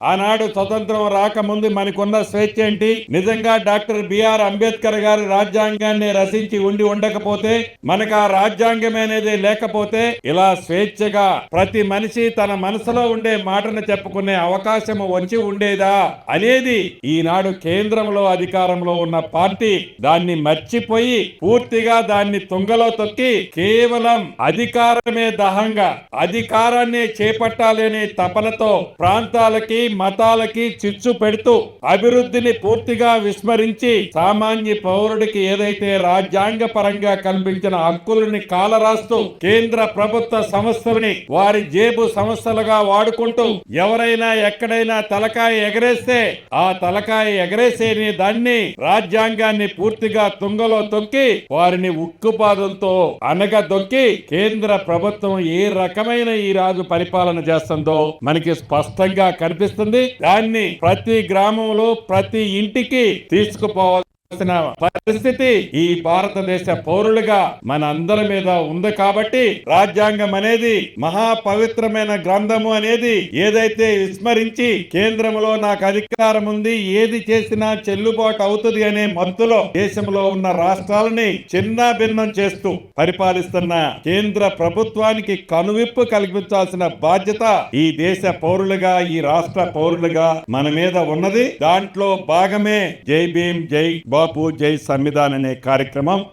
ఆనాడు స్వతంత్రం రాకముందు మనకున్న స్వేచ్ఛ ఏంటి? నిజంగా డాక్టర్ బిఆర్ అంబేద్కర్ గారి రాజ్యాంగాన్ని రచించి ఉండకపోతే, మనకు ఆ రాజ్యాంగం అనేది లేకపోతే ఇలా స్వేచ్ఛగా ప్రతి మనిషి తన మనసులో ఉండే మాటను చెప్పుకునే అవకాశం వచ్చి ఉండేదా అనేది ఈనాడు కేంద్రంలో అధికారంలో ఉన్న పార్టీ దాన్ని మర్చిపోయి పూర్తిగా దాన్ని తుంగలో తొక్కి కేవలం అధికారమే దహంగా అధికారాన్ని చేపట్టాలనే తపనతో ప్రాంతాలకి మతాలకి చిచ్చు పెడుతూ అభివృద్ధిని పూర్తిగా విస్మరించి సామాన్య పౌరుడికి ఏదైతే రాజ్యాంగ పరంగా కల్పించిన హక్కులని కాలరాస్తూ కేంద్ర ప్రభుత్వ సంస్థలని వారి జేబు సంస్థలుగా వాడుకుంటూ ఎవరైనా ఎక్కడైనా తలకాయ ఎగరేస్తే ఆ తలకాయ ఎగరేసేని దాన్ని రాజ్యాంగాన్ని పూర్తిగా తుంగలో తొక్కి వారిని ఉక్కుపాదంతో అనగదొక్కి కేంద్ర ప్రభుత్వం ఏ రకమైన ఈ రాజు పరిపాలన చేస్తుందో మనకి స్పష్టంగా కనిపిస్తుంది. దాన్ని ప్రతి గ్రామంలో ప్రతి ఇంటికి తీసుకుపోవాలి పరిస్థితి ఈ భారతదేశ పౌరులుగా మన అందరి మీద ఉంది. కాబట్టి రాజ్యాంగం అనేది మహా పవిత్రమైన గ్రంథము అనేది ఏదైతే విస్మరించి కేంద్రంలో నాకు అధికారం ఉంది, ఏది చేసినా చెల్లుబాటు అవుతుంది అనే మత్తులో దేశంలో ఉన్న రాష్ట్రాలని చిన్న భిన్నం చేస్తూ పరిపాలిస్తున్న కేంద్ర ప్రభుత్వానికి కనువిప్పు కల్పించాల్సిన బాధ్యత ఈ దేశ పౌరులుగా ఈ రాష్ట్ర పౌరులుగా మన మీద ఉన్నది. దాంట్లో భాగమే జై భీమ్, జై బాపు, జై సంవిధాన్ అనే కార్యక్రమం.